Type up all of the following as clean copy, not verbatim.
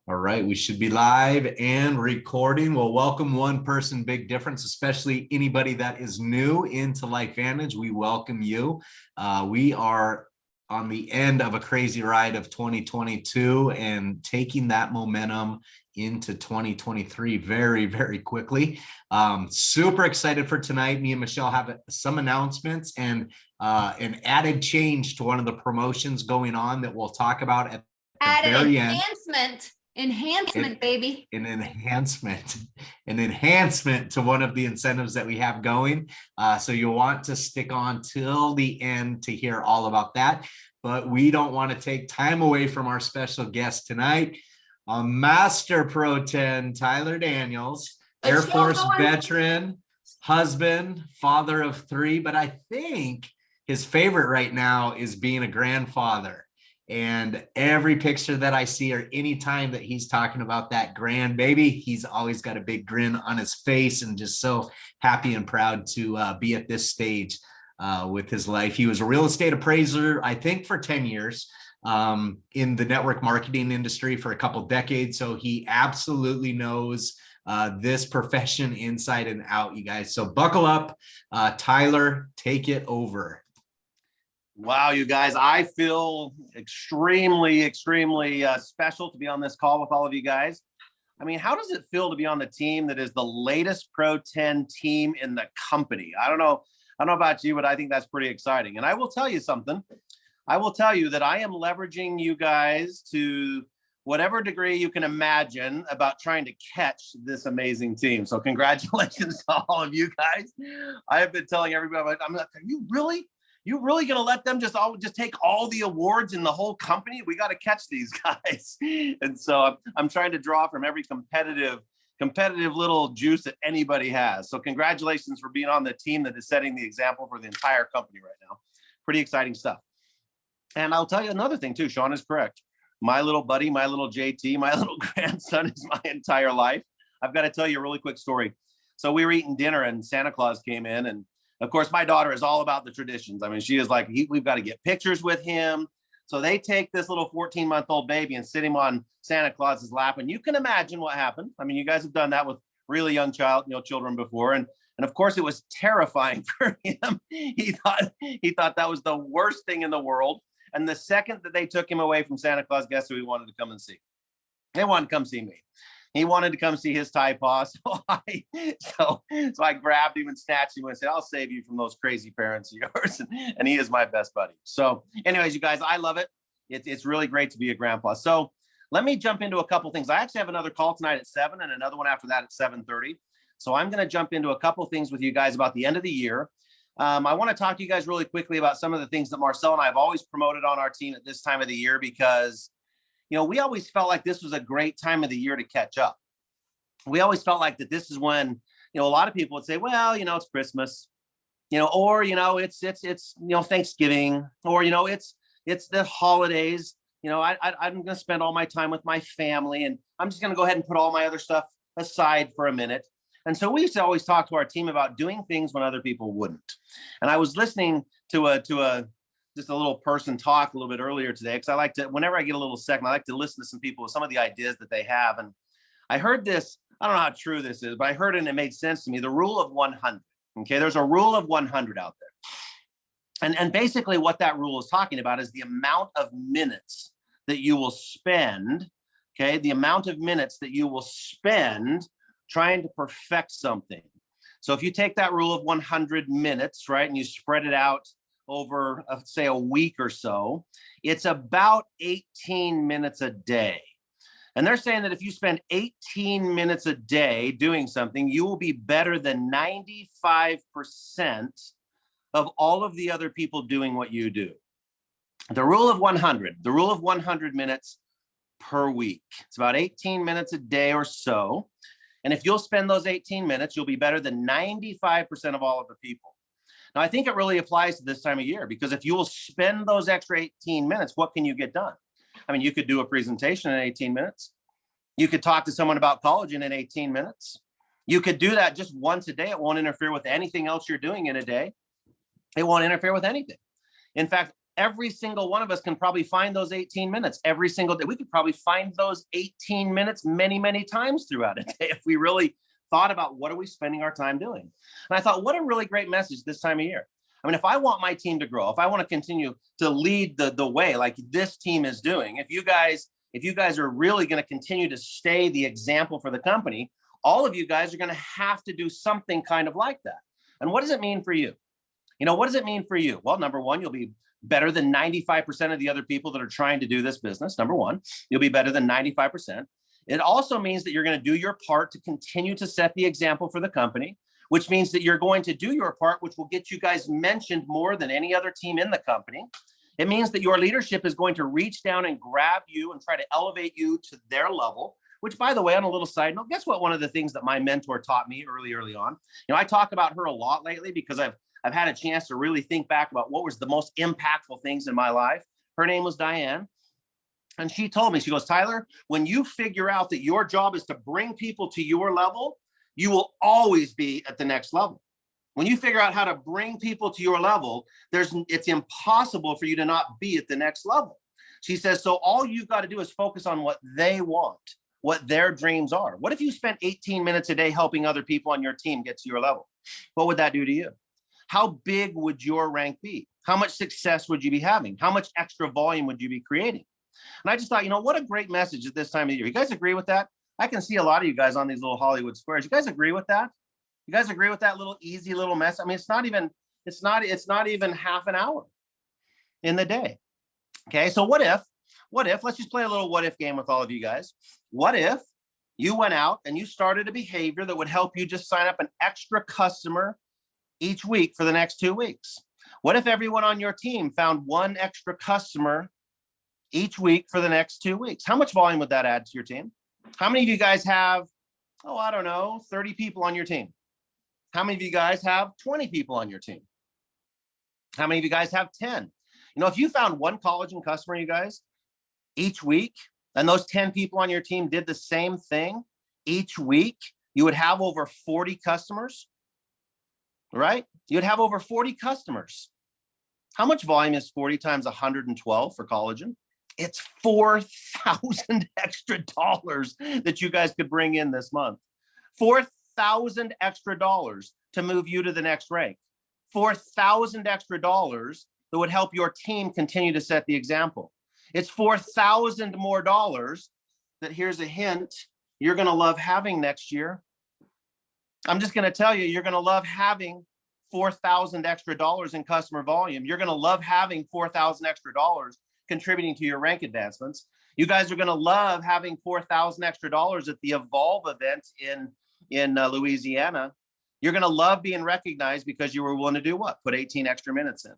All right, we should be live and recording. Well, welcome One Person Big Difference, especially anybody that is new into LifeVantage. We welcome you. We are on the end of a crazy ride of 2022 and taking that momentum into 2023 very, very quickly. Super excited for tonight. Me and Michelle have some announcements and an added change to one of the promotions going on that we'll talk about at the very end. Enhancement, baby. An enhancement to one of the incentives that we have going. So you'll want to stick on till the end to hear all about that. But we don't want to take time away from our special guest tonight, Master Pro 10, Tyler Daniels, Air Force veteran, husband, father of 3. But I think his favorite right now is being a grandfather. And every picture that I see or any time that he's talking about that grandbaby, he's always got a big grin on his face and just so happy and proud to be at this stage with his life. He was a real estate appraiser, I think, for 10 years in the network marketing industry for a couple decades. So he absolutely knows this profession inside and out, you guys. So buckle up. Tyler, take it over. Wow, you guys, I feel extremely special to be on this call with all of you guys. I mean, how does it feel to be on the team that is the latest Pro 10 team in the company? I don't know about you, but I think that's pretty exciting. And I will tell you something. I will tell you that I am leveraging you guys to whatever degree you can imagine about trying to catch this amazing team. So congratulations to all of you guys. I have been telling everybody, I'm like, are you really going to let them just take all the awards in the whole company? We got to catch these guys. And so I'm trying to draw from every competitive little juice that anybody has. So congratulations for being on the team that is setting the example for the entire company right now. Pretty exciting stuff. And I'll tell you another thing too, Sean is correct. My little buddy, my little JT, my little grandson is my entire life. I've got to tell you a really quick story. So we were eating dinner and Santa Claus came in, and of course, my daughter is all about the traditions. I mean, she is like, we've got to get pictures with him. So they take this little 14-month-old baby and sit him on Santa Claus's lap. And you can imagine what happened. I mean, you guys have done that with really young children before. And of course, it was terrifying for him. He thought that was the worst thing in the world. And the second that they took him away from Santa Claus, guess who he wanted to come and see? They wanted to come see me. He wanted to come see his Thai paw. So I grabbed him and snatched him and said, I'll save you from those crazy parents of yours. And he is my best buddy. So anyways, you guys, I love it. It's really great to be a grandpa. So let me jump into a couple things. I actually have another call tonight at 7 and another one after that at 7:30. So I'm going to jump into a couple things with you guys about the end of the year. I want to talk to you guys really quickly about some of the things that Marcel and I have always promoted on our team at this time of the year, because we always felt like this was a great time of the year to catch up. We always felt like that this is when, a lot of people would say, well, it's Christmas, or, it's Thanksgiving, or, it's the holidays. I'm going to spend all my time with my family, and I'm just going to go ahead and put all my other stuff aside for a minute. And so we used to always talk to our team about doing things when other people wouldn't. And I was listening to just a little person talk a little bit earlier today, because I like to, whenever I get a little second, I like to listen to some people with some of the ideas that they have. And I heard this, I don't know how true this is, but I heard it and it made sense to me. The rule of 100. Okay, there's a rule of 100 out there. And basically what that rule is talking about is the amount of minutes that you will spend, okay, the amount of minutes that you will spend trying to perfect something. So if you take that rule of 100 minutes, right, and you spread it out over, say, a week or so, it's about 18 minutes a day. And they're saying that if you spend 18 minutes a day doing something, you will be better than 95% of all of the other people doing what you do. The rule of 100 minutes per week. It's about 18 minutes a day or so. And if you'll spend those 18 minutes, you'll be better than 95% of all of the people. Now, I think it really applies to this time of year, because if you will spend those extra 18 minutes, what can you get done? I mean, you could do a presentation in 18 minutes. You could talk to someone about college in 18 minutes. You could do that just once a day. It won't interfere with anything else you're doing in a day. It won't interfere with anything. In fact, every single one of us can probably find those 18 minutes every single day. We could probably find those 18 minutes many, many times throughout a day if we really thought about what are we spending our time doing. And I thought, what a really great message this time of year. I mean, if I want my team to grow, if I want to continue to lead the way like this team is doing, if you guys are really going to continue to stay the example for the company, all of you guys are going to have to do something kind of like that. And what does it mean for you? You know, what does it mean for you? Well, number one, you'll be better than 95% of the other people that are trying to do this business. Number one, you'll be better than 95%. It also means that you're going to do your part to continue to set the example for the company, which means that you're going to do your part, which will get you guys mentioned more than any other team in the company. It means that your leadership is going to reach down and grab you and try to elevate you to their level, which, by the way, on a little side note, guess what? One of the things that my mentor taught me early on, I talk about her a lot lately because I've had a chance to really think back about what was the most impactful things in my life. Her name was Diane. And she told me, she goes, Tyler, when you figure out that your job is to bring people to your level, you will always be at the next level. When you figure out how to bring people to your level, it's impossible for you to not be at the next level. She says, so all you've got to do is focus on what they want, what their dreams are. What if you spent 18 minutes a day helping other people on your team get to your level? What would that do to you? How big would your rank be? How much success would you be having? How much extra volume would you be creating? And I just thought, what a great message at this time of year. You guys agree with that? I can see a lot of you guys on these little Hollywood squares. You guys agree with that? You guys agree with that little easy little mess? I mean, it's not even half an hour in the day. Okay, so what if, let's just play a little what if game with all of you guys. What if you went out and you started a behavior that would help you just sign up an extra customer each week for the next 2 weeks? What if everyone on your team found one extra customer each week for the next 2 weeks? How much volume would that add to your team? How many of you guys have, 30 people on your team? How many of you guys have 20 people on your team? How many of you guys have 10? If you found one collagen customer, you guys, each week, and those 10 people on your team did the same thing each week, you would have over 40 customers, right? You'd have over 40 customers. How much volume is 40 times 112 for collagen? It's $4,000 extra dollars that you guys could bring in this month. $4,000 extra dollars to move you to the next rank. $4,000 extra dollars that would help your team continue to set the example. It's $4,000 more dollars that, here's a hint, you're going to love having next year. I'm just going to tell you, you're going to love having $4,000 extra dollars in customer volume. You're going to love having $4,000 extra dollars contributing to your rank advancements. You guys are going to love having $4,000 extra dollars at the Evolve event in Louisiana. You're going to love being recognized because you were willing to do what? Put 18 extra minutes in.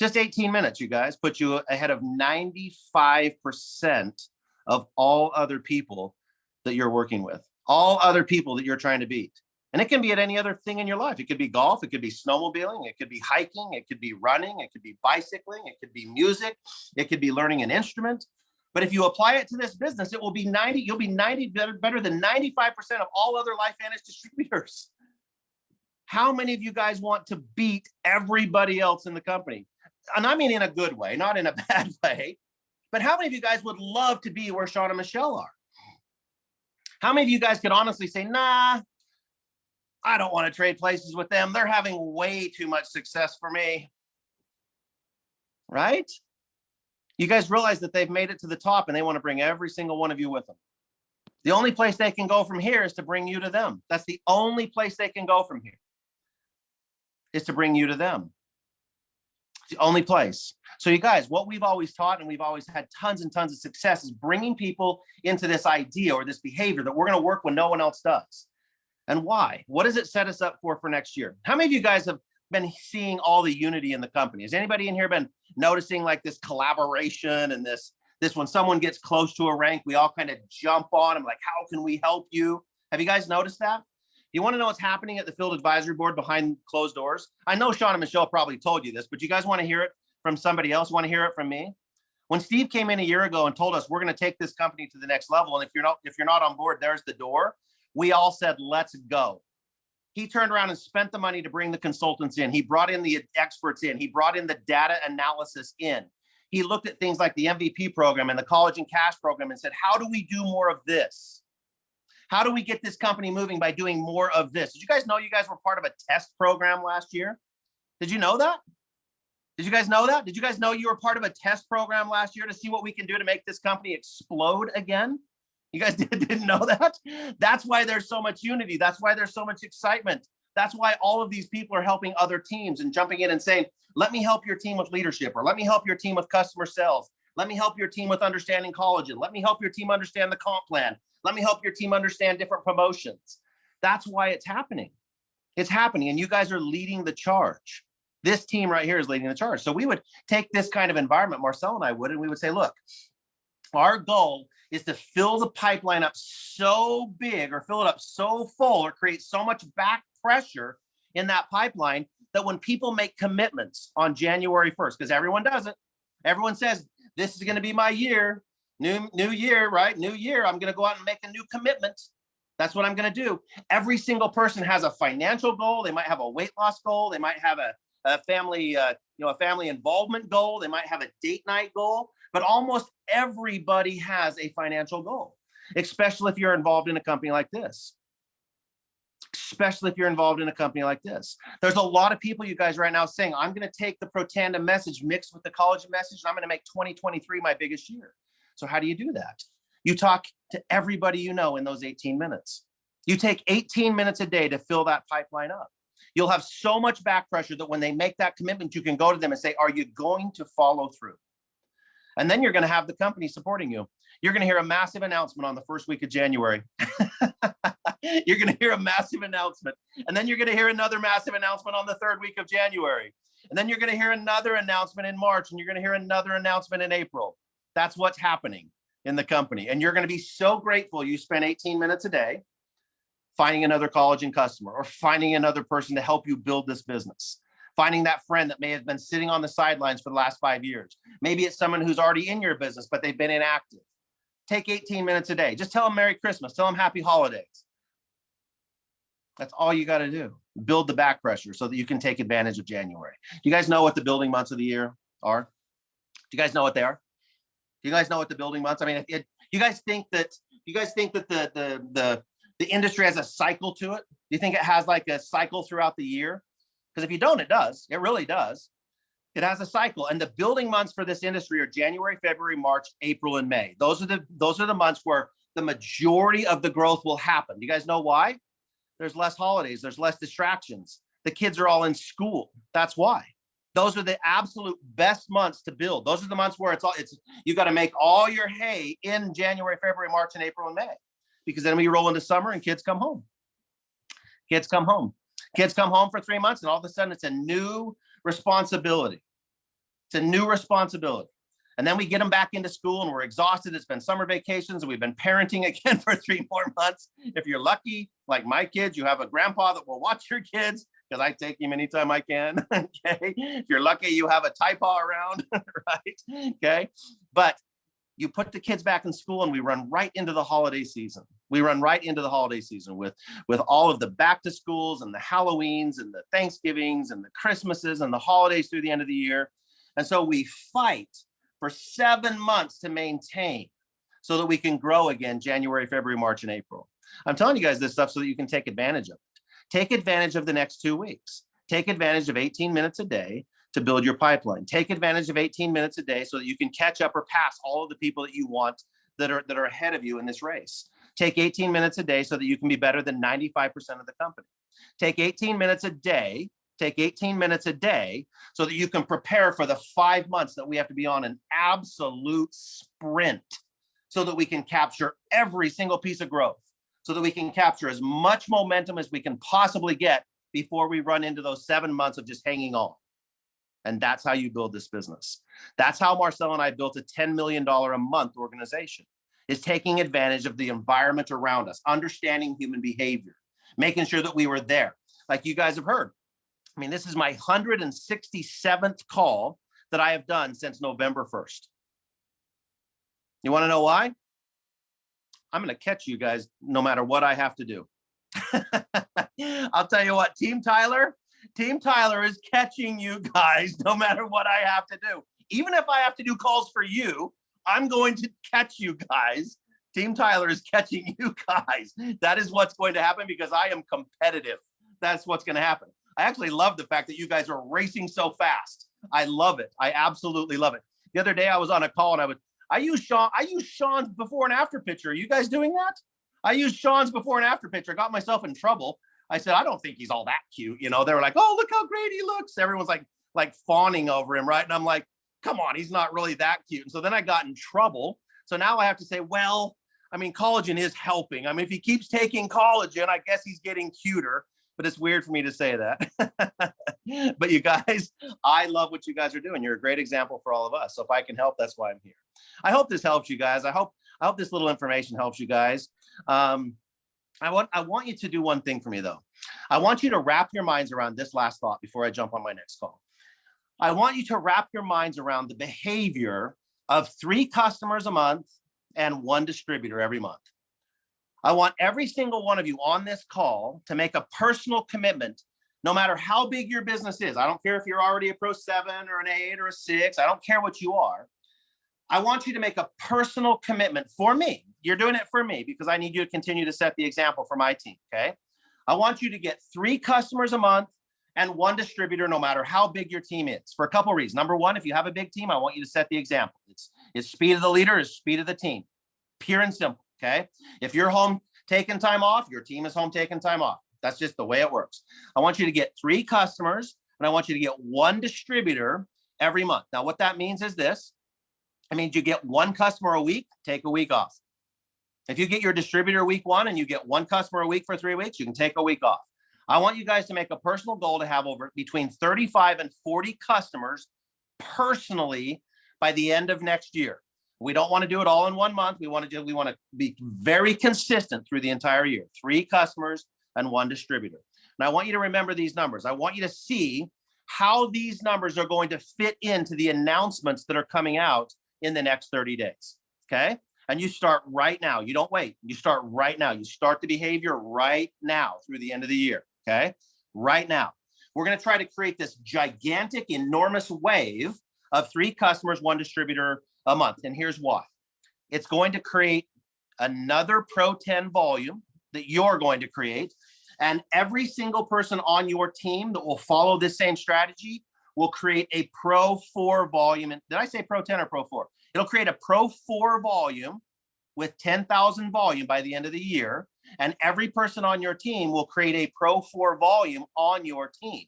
Just 18 minutes, you guys, put you ahead of 95% of all other people that you're working with, all other people that you're trying to beat. And it can be at any other thing in your life. It could be golf. It could be snowmobiling. It could be hiking. It could be running. It could be bicycling. It could be music. It could be learning an instrument. But if you apply it to this business, it will be 90. You'll be 90 better than 95% of all other LifeVantage distributors. How many of you guys want to beat everybody else in the company? And I mean in a good way, not in a bad way. But how many of you guys would love to be where Sean and Michelle are? How many of you guys could honestly say, nah, I don't want to trade places with them. They're having way too much success for me. Right? You guys realize that they've made it to the top and they want to bring every single one of you with them. The only place they can go from here is to bring you to them. That's the only place they can go from here, is to bring you to them. It's the only place. So you guys, what we've always taught and we've always had tons and tons of success is bringing people into this idea or this behavior that we're going to work when no one else does. And why? What does it set us up for next year? How many of you guys have been seeing all the unity in the company? Has anybody in here been noticing like this collaboration and this when someone gets close to a rank, we all kind of jump on them like, how can we help you? Have you guys noticed that? You want to know what's happening at the field advisory board behind closed doors? I know Sean and Michelle probably told you this, but you guys want to hear it from somebody else? Want to hear it from me? When Steve came in a year ago and told us we're going to take this company to the next level, and if you're not on board, there's the door. We all said, let's go. He turned around and spent the money to bring the consultants in. He brought in the experts in. He brought in the data analysis in. He looked at things like the MVP program and the college and cash program and said, how do we do more of this? How do we get this company moving by doing more of this? Did you guys know you guys were part of a test program last year? Did you know that? Did you guys know that? Did you guys know you were part of a test program last year to see what we can do to make this company explode again? You guys didn't know that? That's why there's so much unity. That's why there's so much excitement. That's why all of these people are helping other teams and jumping in and saying, let me help your team with leadership, or let me help your team with customer sales. Let me help your team with understanding collagen. Let me help your team understand the comp plan. Let me help your team understand different promotions. That's why it's happening. It's happening, and you guys are leading the charge. This team right here is leading the charge. So we would take this kind of environment, Marcel and I would, and we would say, look, our goal is to fill the pipeline up so big, or fill it up so full, or create so much back pressure in that pipeline that when people make commitments on January 1st, because everyone does it, everyone says, this is going to be my year, new year, right? New year, I'm going to go out and make a new commitment. That's what I'm going to do. Every single person has a financial goal. They might have a weight loss goal. They might have a family, a family involvement goal. They might have a date night goal, but almost everybody has a financial goal, especially if you're involved in a company like this. Especially if you're involved in a company like this. There's a lot of people, you guys, right now saying, I'm going to take the Protanda message mixed with the college message, and I'm going to make 2023 my biggest year. So how do you do that? You talk to everybody you know in those 18 minutes. You take 18 minutes a day to fill that pipeline up. You'll have so much back pressure that when they make that commitment, you can go to them and say, are you going to follow through? And then you're going to have the company supporting you. You're going to hear a massive announcement on the first week of January. You're going to hear a massive announcement. And then you're going to hear another massive announcement on the third week of January. And then you're going to hear another announcement in March. And you're going to hear another announcement in April. That's what's happening in the company. And you're going to be so grateful you spent 18 minutes a day finding another collagen customer, or finding another person to help you build this business. Finding that friend that may have been sitting on the sidelines for the last 5 years. Maybe it's someone who's already in your business, but they've been inactive. Take 18 minutes a day. Just tell them Merry Christmas. Tell them Happy Holidays. That's all you got to do. Build the back pressure so that you can take advantage of January. Do you guys know what the building months of the year are? Do you guys know what they are? Do you guys know what the building months? I mean, you guys think that the industry has a cycle to it? Do you think it has like a cycle throughout the year? Because if you don't, it does. It really does. It has a cycle. And the building months for this industry are January, February, March, April, and May. Those are the months where the majority of the growth will happen. Do you guys know why? There's less holidays. There's less distractions. The kids are all in school. That's why. Those are the absolute best months to build. Those are the months where you got to make all your hay in January, February, March, and April, and May. Because then we roll into summer and kids come home. Kids come home. Kids come home for 3 months, and all of a sudden it's a new responsibility. It's a new responsibility. And then we get them back into school and we're exhausted. It's been summer vacations and we've been parenting again for 3 more months. If you're lucky, like my kids, you have a grandpa that will watch your kids, because I take him anytime I can. Okay. If you're lucky, you have a typo around, right? Okay. But you put the kids back in school and we run right into the holiday season. We run right into the holiday season with all of the back to schools and the Halloweens and the Thanksgivings and the Christmases and the holidays through the end of the year. And so we fight for 7 months to maintain so that we can grow again January, February, March, and April. I'm telling you guys this stuff so that you can take advantage of it. Take advantage of the next 2 weeks. Take advantage of 18 minutes a day to build your pipeline. Take advantage of 18 minutes a day so that you can catch up or pass all of the people that you want that are ahead of you in this race. Take 18 minutes a day so that you can be better than 95% of the company. Take 18 minutes a day. Take 18 minutes a day so that you can prepare for the 5 months that we have to be on an absolute sprint so that we can capture every single piece of growth, so that we can capture as much momentum as we can possibly get before we run into those 7 months of just hanging on. And that's how you build this business. That's how Marcel and I built a $10 million a month organization, is taking advantage of the environment around us, understanding human behavior, making sure that we were there. Like you guys have heard. I mean, this is my 167th call that I have done since November 1st. You want to know why? I'm going to catch you guys no matter what I have to do. I'll tell you what, Team Tyler is catching you guys no matter what I have to do. Even if I have to do calls for you, I'm going to catch you guys. Team Tyler is catching you guys. That is what's going to happen because I am competitive. That's what's going to happen. I actually love the fact that you guys are racing so fast. I love it. I absolutely love it. The other day I was on a call and I use Sean's before and after picture. Are you guys doing that? I used Sean's before and after picture. I got myself in trouble. I said, I don't think he's all that cute. You know, they were like, oh, look how great he looks. Everyone's like fawning over him, right? And I'm like, come on, he's not really that cute. And so then I got in trouble. So now I have to say, well, I mean, collagen is helping. I mean, if he keeps taking collagen, I guess he's getting cuter. But it's weird for me to say that. But you guys, I love what you guys are doing. You're a great example for all of us. So if I can help, that's why I'm here. I hope this helps you guys. I hope this little information helps you guys. I want you to do one thing for me, though. I want you to wrap your minds around this last thought before I jump on my next call. I want you to wrap your minds around the behavior of 3 customers a month and 1 distributor every month. I want every single one of you on this call to make a personal commitment, no matter how big your business is. I don't care if you're already a Pro 7 or an 8 or a 6. I don't care what you are. I want you to make a personal commitment for me. You're doing it for me because I need you to continue to set the example for my team, okay? I want you to get 3 customers a month and 1 distributor, no matter how big your team is, for a couple of reasons. Number one, if you have a big team, I want you to set the example. It's speed of the leader is speed of the team, pure and simple, okay? If you're home taking time off, your team is home taking time off. That's just the way it works. I want you to get 3 customers and I want you to get 1 distributor every month. Now, what that means is this. It means you get 1 customer a week, take a week off. If you get your distributor week 1 and you get 1 customer a week for 3 weeks, you can take a week off. I want you guys to make a personal goal to have over between 35 and 40 customers personally by the end of next year. We don't want to do it all in 1 month. We want to be very consistent through the entire year. 3 customers and 1 distributor. And I want you to remember these numbers. I want you to see how these numbers are going to fit into the announcements that are coming out in the next 30 days. Okay. And you start right now. You don't wait. You start right now. You start the behavior right now through the end of the year. Okay. Right now. We're going to try to create this gigantic, enormous wave of 3 customers, 1 distributor a month. And here's why. It's going to create another Pro 10 volume that you're going to create. And every single person on your team that will follow this same strategy will create a Pro 4 volume. And did I say Pro 10 or Pro 4? It'll create a Pro 4 volume with 10,000 volume by the end of the year. And every person on your team will create a Pro 4 volume on your team.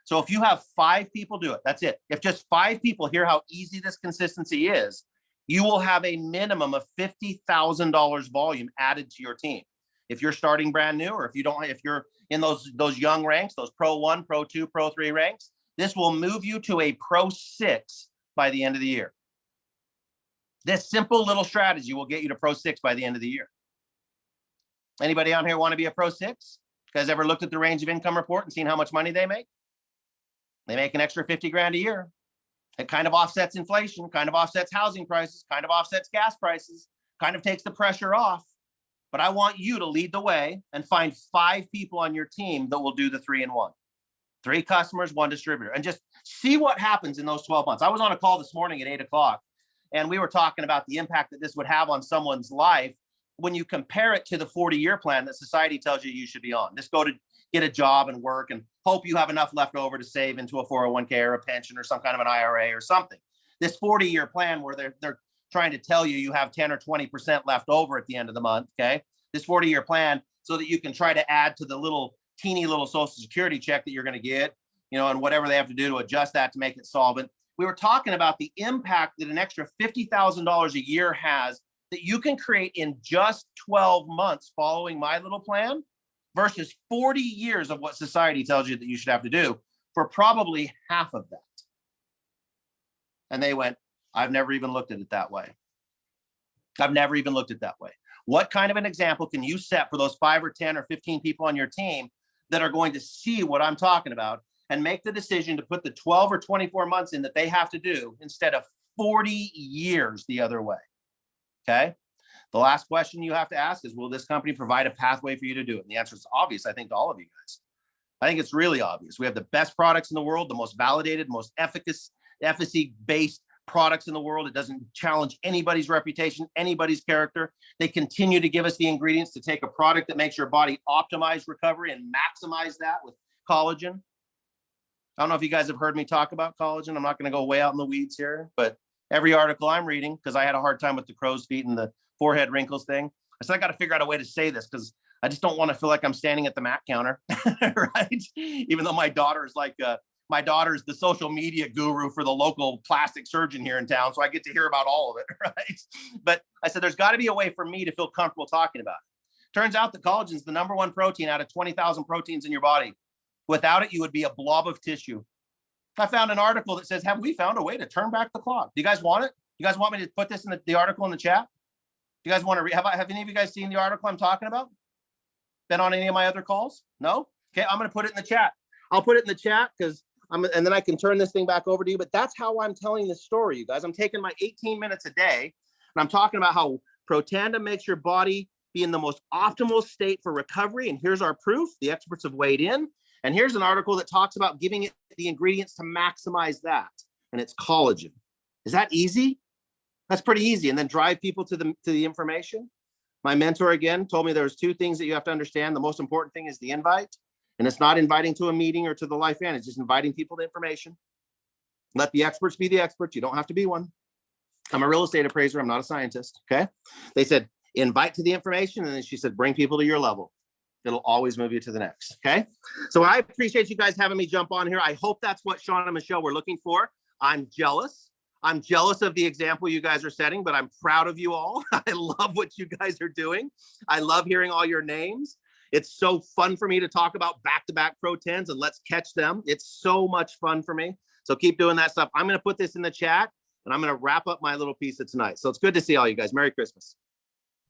So if you have 5 people do it, that's it. If just 5 people hear how easy this consistency is, you will have a minimum of $50,000 volume added to your team. If you're starting brand new, or if you're in those young ranks, those Pro 1, Pro 2, Pro 3 ranks, this will move you to a Pro 6 by the end of the year. This simple little strategy will get you to Pro 6 by the end of the year. Anybody on here want to be a Pro 6? You guys ever looked at the range of income report and seen how much money they make? They make an extra 50 grand a year. It kind of offsets inflation, kind of offsets housing prices, kind of offsets gas prices, kind of takes the pressure off. But I want you to lead the way and find 5 people on your team that will do the 3-in-1. 3 customers, 1 distributor, and just see what happens in those 12 months. I was on a call this morning at 8 o'clock, and we were talking about the impact that this would have on someone's life when you compare it to the 40-year plan that society tells you should be on. Just go to get a job and work and hope you have enough left over to save into a 401k or a pension or some kind of an IRA or something. This 40-year plan where they're trying to tell you have 10 or 20% left over at the end of the month, okay? This 40-year plan so that you can try to add to the teeny little Social Security check that you're going to get, and whatever they have to do to adjust that to make it solvent. We were talking about the impact that an extra $50,000 a year has that you can create in just 12 months following my little plan versus 40 years of what society tells you that you should have to do for probably half of that. And they went, I've never even looked at it that way. I've never even looked at it that way. What kind of an example can you set for those 5 or 10 or 15 people on your team that are going to see what I'm talking about and make the decision to put the 12 or 24 months in that they have to do instead of 40 years the other way? Okay. The last question you have to ask is, will this company provide a pathway for you to do it? And the answer is obvious, I think, to all of you guys. I think it's really obvious. We have the best products in the world, the most validated, most efficacy-based products in the world. It doesn't challenge anybody's reputation, anybody's character. They continue to give us the ingredients to take a product that makes your body optimize recovery and maximize that with collagen. I don't know if you guys have heard me talk about collagen. I'm not going to go way out in the weeds here, but every article I'm reading, because I had a hard time with the crow's feet and the forehead wrinkles thing, I said, I got to figure out a way to say this because I just don't want to feel like I'm standing at the Mac counter, right? Even though my daughter's the social media guru for the local plastic surgeon here in town. So I get to hear about all of it, right? But I said, there's got to be a way for me to feel comfortable talking about it. Turns out that collagen is the #1 protein out of 20,000 proteins in your body. Without it, you would be a blob of tissue. I found an article that says, have we found a way to turn back the clock? Do you guys want it? You guys want me to put this in the article in the chat? Do you guys want to read? Have any of you guys seen the article I'm talking about? Been on any of my other calls? No? Okay, I'm going to put it in the chat. I'll put it in the chat and then I can turn this thing back over to you. But that's how I'm telling this story, you guys. I'm taking my 18 minutes a day and I'm talking about how Protandim makes your body be in the most optimal state for recovery. And here's our proof. The experts have weighed in. And here's an article that talks about giving it the ingredients to maximize that. And it's collagen. Is that easy? That's pretty easy. And then drive people to the information. My mentor, again, told me there's 2 things that you have to understand. The most important thing is the invite. And it's not inviting to a meeting or to the Life Van. It's just inviting people to information. Let the experts be the experts. You don't have to be one. I'm a real estate appraiser. I'm not a scientist. Okay. They said, invite to the information. And then she said, bring people to your level. It'll always move you to the next. Okay. So I appreciate you guys having me jump on here. I hope that's what Sean and Michelle were looking for. I'm jealous. I'm jealous of the example you guys are setting, but I'm proud of you all. I love what you guys are doing. I love hearing all your names. It's so fun for me to talk about back-to-back Pro 10s and let's catch them. It's so much fun for me. So keep doing that stuff. I'm going to put this in the chat and I'm going to wrap up my little piece of tonight. So it's good to see all you guys. Merry Christmas.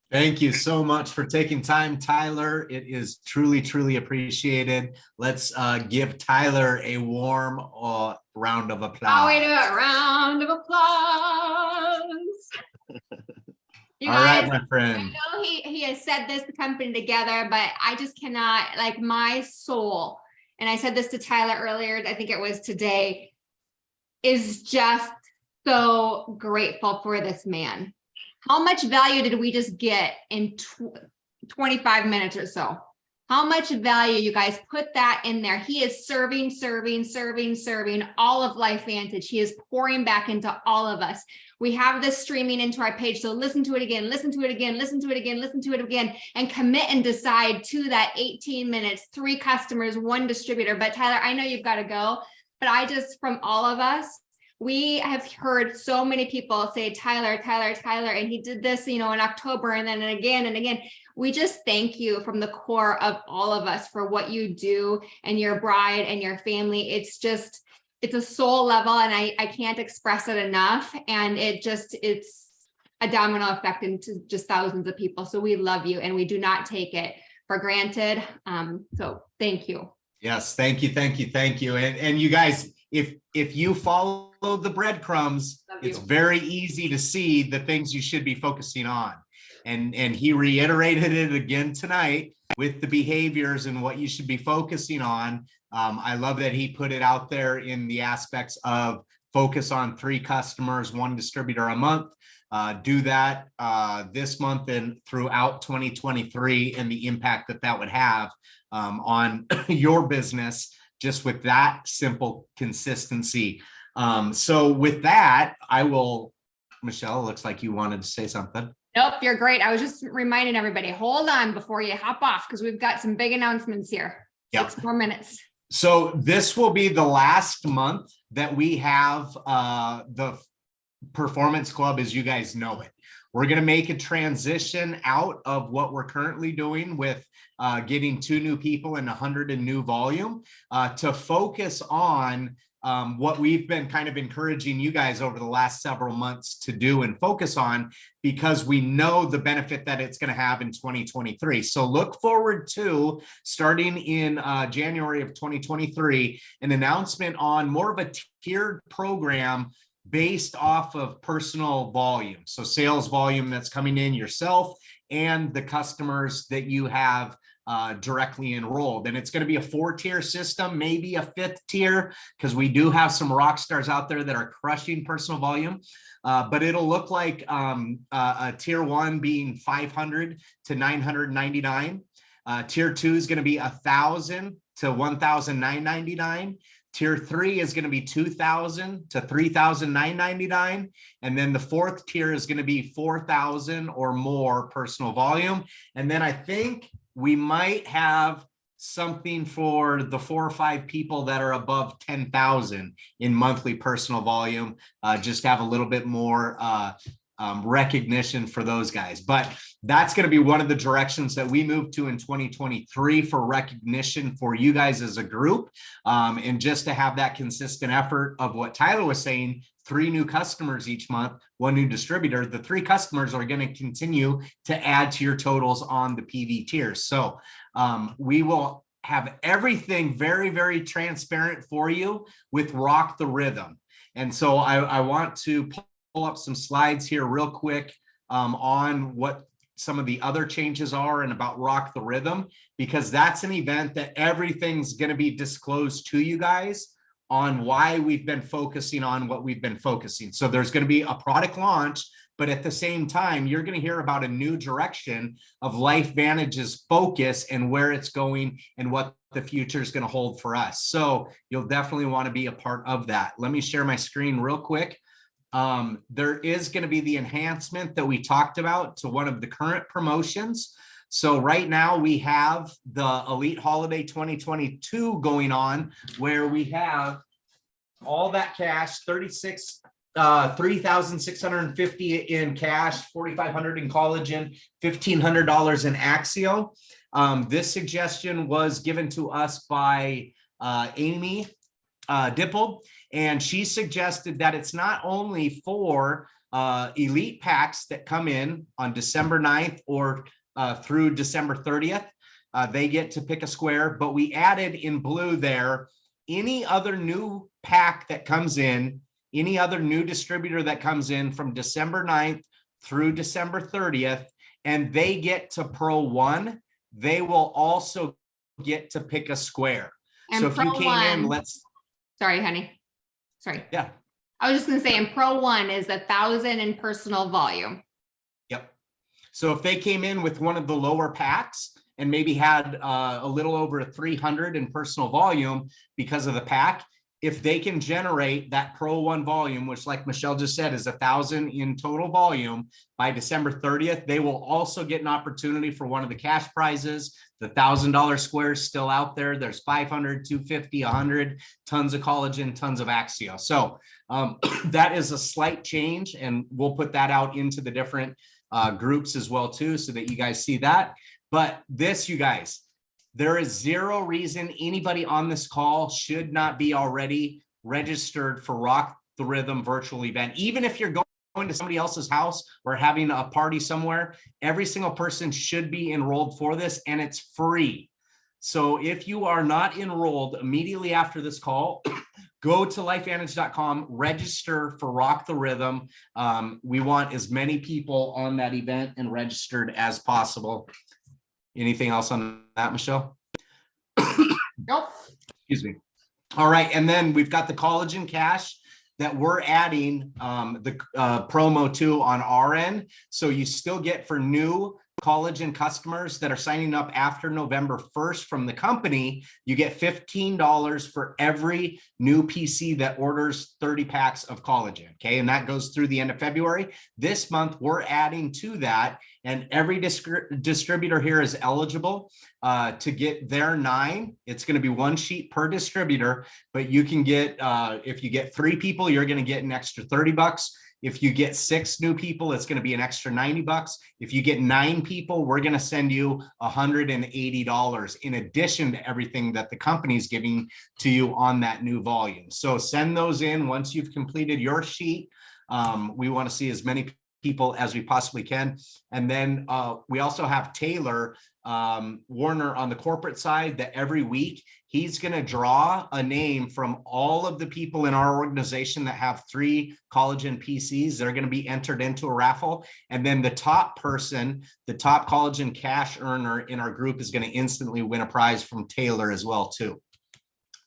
Thank you so much for taking time, Tyler. It is truly, truly appreciated. Let's give Tyler a warm round of applause. Oh, we do a round of applause. All right, my friend. I know he has said this, the company together, but I just cannot, like my soul, and I said this to Tyler earlier, I think it was today, is just so grateful for this man. How much value did we just get in 25 minutes or so? How much value, you guys, put that in there. He is serving all of Life Vantage. He is pouring back into all of us. We have this streaming into our page. So listen to it again, listen to it again, listen to it again, listen to it again, and commit and decide to that 18 minutes, 3 customers, 1 distributor. But Tyler, I know you've got to go, but I just, from all of us, we have heard so many people say, Tyler, and he did this, in October and then again and again. We just thank you from the core of all of us for what you do and your bride and your family. It's a soul level and I can't express it enough. And it's a domino effect into just thousands of people. So we love you and we do not take it for granted. So thank you. Yes, thank you. And you guys, if you follow the breadcrumbs, it's very easy to see the things you should be focusing on. And he reiterated it again tonight with the behaviors and what you should be focusing on. I love that he put it out there in the aspects of focus on 3 customers, 1 distributor a month. Do that this month and throughout 2023 and the impact that would have on your business just with that simple consistency. So with that, Michelle, looks like you wanted to say something. Nope, you're great. I was just reminding everybody, hold on before you hop off because we've got some big announcements here. Yep. 6 more minutes. So this will be the last month that we have the Performance Club as you guys know it. We're going to make a transition out of what we're currently doing with getting 2 new people and 100 in new volume to focus on what we've been kind of encouraging you guys over the last several months to do and focus on, because we know the benefit that it's going to have in 2023. So look forward to starting in January of 2023, an announcement on more of a tiered program based off of personal volume. So sales volume that's coming in yourself and the customers that you have directly enrolled. And it's going to be a 4-tier system, maybe a 5th tier, because we do have some rock stars out there that are crushing personal volume. But it'll look like a tier 1 being 500 to 999. Tier 2 is going to be 1,000 to 1,999. Tier 3 is going to be 2,000 to 3,999. And then the 4th tier is going to be 4,000 or more personal volume. And then I think we might have something for the 4 or 5 people that are above 10,000 in monthly personal volume, just have a little bit more recognition for those guys. But that's going to be one of the directions that we move to in 2023 for recognition for you guys as a group. And just to have that consistent effort of what Tyler was saying, 3 new customers each month, 1 new distributor. The 3 customers are going to continue to add to your totals on the PV tiers. So we will have everything very, very transparent for you with Rock the Rhythm. And so I want to pull up some slides here real quick on what some of the other changes are and about Rock the Rhythm, because that's an event that everything's going to be disclosed to you guys on why we've been focusing on what we've been focusing. So there's going to be a product launch, but at the same time, you're going to hear about a new direction of LifeVantage's focus and where it's going and what the future is going to hold for us. So you'll definitely want to be a part of that. Let me share my screen real quick. There is going to be the enhancement that we talked about to one of the current promotions. So right now we have the Elite Holiday 2022 going on, where we have all that cash, 3,650 in cash, 4,500 in collagen, $1,500 in Axio. This suggestion was given to us by Amy Dipple, and she suggested that it's not only for elite packs that come in on December 9th or through December 30th. They get to pick a square, but we added in blue there, any other new pack that comes in, any other new distributor that comes in from December 9th through December 30th, and they get to Pro 1, they will also get to pick a square. And so if you Pro came 1, in, sorry, honey. Sorry. Yeah. I was just going to say, in Pro 1 is 1,000 in personal volume. Yep. So if they came in with one of the lower packs and maybe had a little over 300 in personal volume because of the pack, if they can generate that Pro 1 volume, which like Michelle just said is 1,000 in total volume by December 30th, they will also get an opportunity for one of the cash prizes. The $1,000 squares still out there. There's 500, 250, 100, tons of collagen, tons of Axio. So that is a slight change, and we'll put that out into the different groups as well too, so that you guys see that. But this, you guys, there is zero reason anybody on this call should not be already registered for Rock the Rhythm virtual event. Even if you're going to somebody else's house or having a party somewhere, every single person should be enrolled for this, and it's free. So if you are not enrolled immediately after this call, go to lifevantage.com, register for Rock the Rhythm. We want as many people on that event and registered as possible. Anything else on that, Michelle? Nope. Excuse me. All right. And then we've got the collagen cash that we're adding the promo to on our end. So you still get, for new collagen customers that are signing up after November 1st from the company, you get $15 for every new PC that orders 30 packs of collagen. Okay. And that goes through the end of February. This month, we're adding to that, and every distributor here is eligible to get their 9. It's going to be 1 sheet per distributor, but you can get, if you get 3 people, you're going to get an extra $30. If you get 6 new people, it's going to be an extra $90. If you get 9 people, we're going to send you $180 in addition to everything that the company's giving to you on that new volume. So send those in once you've completed your sheet. We want to see as many people as we possibly can. And then we also have Taylor Warner on the corporate side, that every week he's going to draw a name from all of the people in our organization that have 3 college and PCs. They're going to be entered into a raffle. And then the top person, the top college and cash earner in our group, is going to instantly win a prize from Taylor as well too.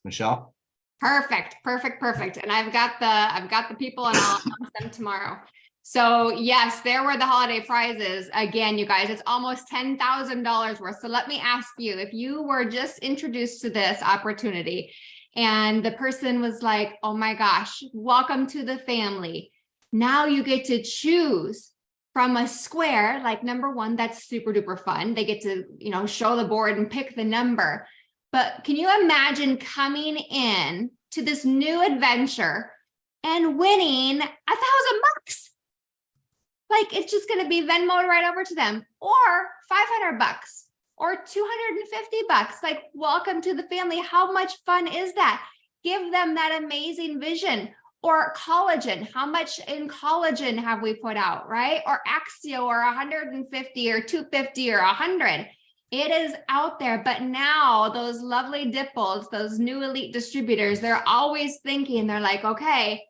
Michelle? Perfect. And I've got the people, and I'll announce them tomorrow. So yes, there were the holiday prizes. Again, you guys, it's almost $10,000 worth. So let me ask you, if you were just introduced to this opportunity and the person was like, oh my gosh, welcome to the family. Now you get to choose from a square, like number 1, that's super duper fun. They get to, show the board and pick the number. But can you imagine coming in to this new adventure and winning $1,000? Like, it's just going to be Venmoed right over to them, or $500 or $250. Like, welcome to the family. How much fun is that? Give them that amazing vision. Or collagen. How much in collagen have we put out, right? Or Axio, or 150 or 250 or 100. It is out there. But now those lovely dipples, those new elite distributors, they're always thinking, they're like, okay,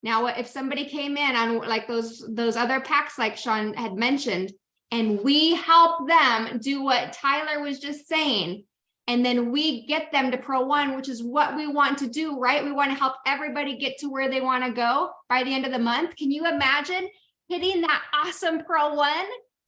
now if somebody came in on like those other packs, like Sean had mentioned, and we help them do what Tyler was just saying, and then we get them to Pro 1, which is what we want to do, right? We want to help everybody get to where they want to go by the end of the month. Can you imagine hitting that awesome Pro 1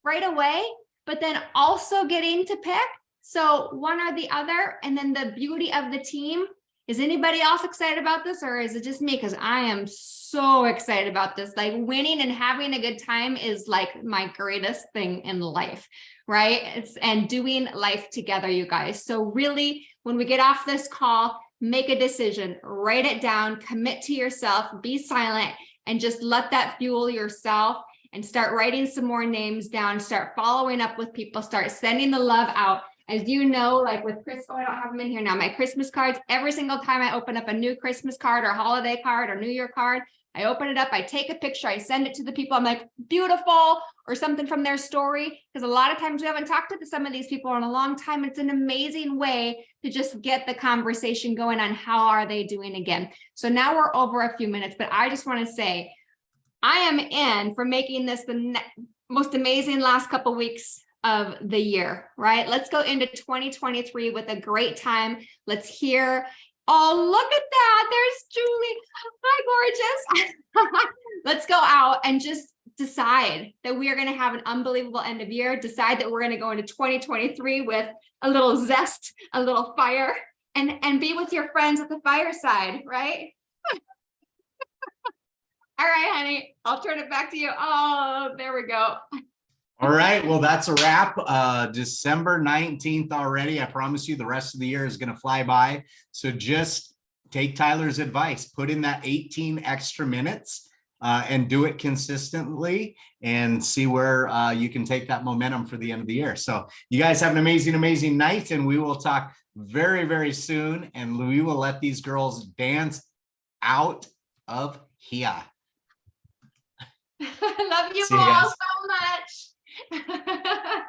right away, but then also getting to pick? So one or the other. And then the beauty of the team, is anybody else excited about this, or is it just me? Because I am so excited about this. Like, winning and having a good time is like my greatest thing in life, right? And doing life together, you guys. So really, when we get off this call, make a decision, write it down, commit to yourself, be silent, and just let that fuel yourself, and start writing some more names down, start following up with people, start sending the love out. As you know, like with Chris, I don't have them in here now, my Christmas cards, every single time I open up a new Christmas card or holiday card or New Year card, I open it up, I take a picture, I send it to the people. I'm like, beautiful, or something from their story. Because a lot of times we haven't talked to some of these people in a long time. It's an amazing way to just get the conversation going on how are they doing again. So now we're over a few minutes, but I just want to say, I am in for making this the most amazing last couple of weeks of the year, right? Let's go into 2023 with a great time. Let's hear, oh, look at that. There's Julie. Hi, gorgeous. Let's go out and just decide that we are going to have an unbelievable end of year. Decide that we're going to go into 2023 with a little zest, a little fire, and be with your friends at the fireside, right? All right, honey, I'll turn it back to you. Oh, there we go. All right, well, that's a wrap. December 19th already. I promise you the rest of the year is going to fly by. So just take Tyler's advice, put in that 18 extra minutes and do it consistently, and see where you can take that momentum for the end of the year. So you guys have an amazing, amazing night, and we will talk very, very soon. And we will let these girls dance out of here. Love you See you all guys. so much.